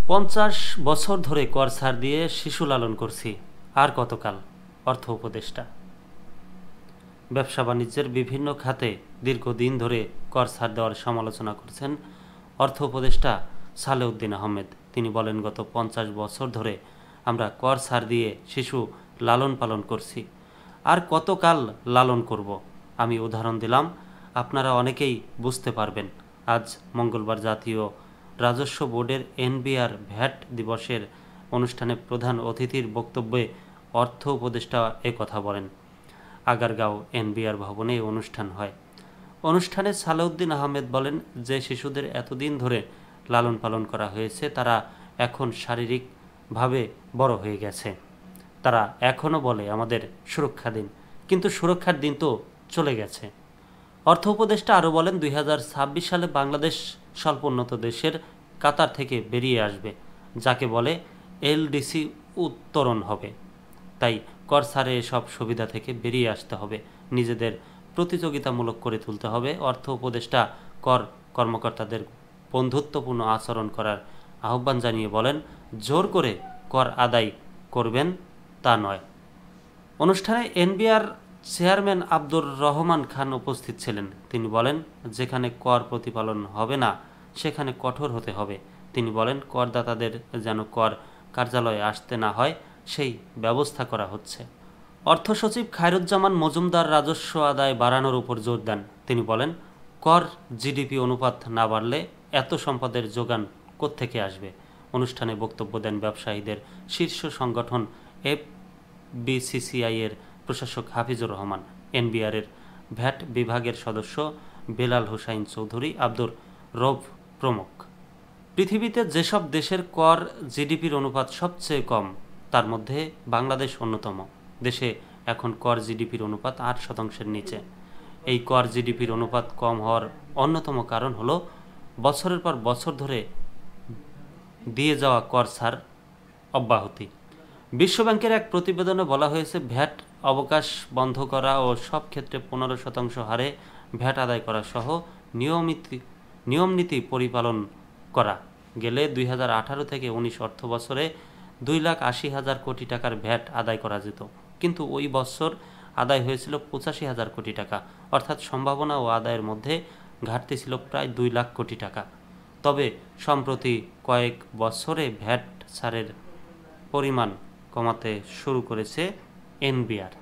50 বছর ধরে কর ছাড় দিয়ে শিশু লালন করছি, আর কতকাল। অর্থ উপদেষ্টা। ব্যবসা বাণিজ্যের বিভিন্ন খাতে দীর্ঘদিন ধরে কর ছাড় দেওয়ার সমালোচনা করছেন অর্থ উপদেষ্টা সালেউদ্দিন আহমেদ। তিনি বলেন, গত 50 বছর ধরে আমরা কর ছাড় দিয়ে শিশু লালন পালন করছি, আর কতকাল লালন করব। আমি উদাহরণ দিলাম, আপনারা অনেকেই বুঝতে পারবেন। আজ মঙ্গলবার জাতীয় রাজস্ব বোর্ডের এনবিআর ভ্যাট দিবসের অনুষ্ঠানে প্রধান অতিথির বক্তব্যে অর্থ উপদেষ্টা কথা বলেন। আগারগাঁও এনবিআর ভবনে এই অনুষ্ঠান হয়। অনুষ্ঠানে সালেউদ্দিন আহমেদ বলেন, যে শিশুদের এতদিন ধরে লালন পালন করা হয়েছে তারা এখন শারীরিকভাবে বড় হয়ে গেছে। তারা এখনও বলে আমাদের সুরক্ষা দিন, কিন্তু সুরক্ষার দিন তো চলে গেছে। অর্থ উপদেষ্টা আরও বলেন, 2026 সালে বাংলাদেশ স্বল্পোন্নত দেশের কাতার থেকে বেরিয়ে আসবে, যাকে বলে এলডিসি উত্তরণ হবে। তাই কর ছাড়ে এসব সুবিধা থেকে বেরিয়ে আসতে হবে, নিজেদের প্রতিযোগিতামূলক করে তুলতে হবে। অর্থ উপদেষ্টা কর্মকর্তাদের বন্ধুত্বপূর্ণ আচরণ করার আহ্বান জানিয়ে বলেন, জোর করে কর আদায় করবেন তা নয়। অনুষ্ঠানে এনবিআর চেয়ারম্যান আব্দুর রহমান খান উপস্থিত ছিলেন। তিনি বলেন, যেখানে কর প্রতিপালন হবে না সেখানে কঠোর হতে হবে। তিনি বলেন, করদাতাদের যেন কর কার্যালয়ে আসতে না হয় সেই ব্যবস্থা করা হচ্ছে। অর্থ সচিব খায়রুজ্জামান মজুমদার রাজস্ব আদায় বাড়ানোর উপর জোর দেন। তিনি বলেন, কর জিডিপি অনুপাত না বাড়লে এত সম্পদের যোগান কোত্থেকে আসবে। অনুষ্ঠানে বক্তব্য দেন ব্যবসায়ীদের শীর্ষ সংগঠন এফবিসিসিআই এর প্রশাসক হাফিজুর রহমান, এনবিআরের ভ্যাট বিভাগের সদস্য বেলাল হোসাইন চৌধুরী, আব্দুর রব প্রমুখ। পৃথিবীতে যেসব দেশের কর জিডিপির অনুপাত সবচেয়ে কম তার মধ্যে বাংলাদেশ অন্যতম। দেশে এখন কর জিডিপির অনুপাত 8%-এর নিচে। এই কর জিডিপির অনুপাত কম হওয়ার অন্যতম কারণ হলো বছরের পর বছর ধরে দিয়ে যাওয়া কর ছাড় অব্যাহতি। বিশ্বব্যাংকের এক প্রতিবেদনে বলা হয়েছে, ভ্যাট অবকাশ বন্ধ করা ও সব ক্ষেত্রে 15% হারে ভ্যাট আদায় করা সহ নিয়মনীতি পরিপালন করা গেলে 2018 থেকে 19 অর্থ বছরে 2,80,000 কোটি টাকার ভ্যাট আদায় করা যেত, কিন্তু ওই বছর আদায় হয়েছিল 85,000 কোটি টাকা। অর্থাৎ সম্ভাবনা ও আদায়ের মধ্যে ঘাটতি ছিল প্রায় 2 লাখ কোটি টাকা। তবে সম্প্রতি কয়েক বছরে ভ্যাট ছাড়ের পরিমাণ কমাতে শুরু করেছে এনবিআর।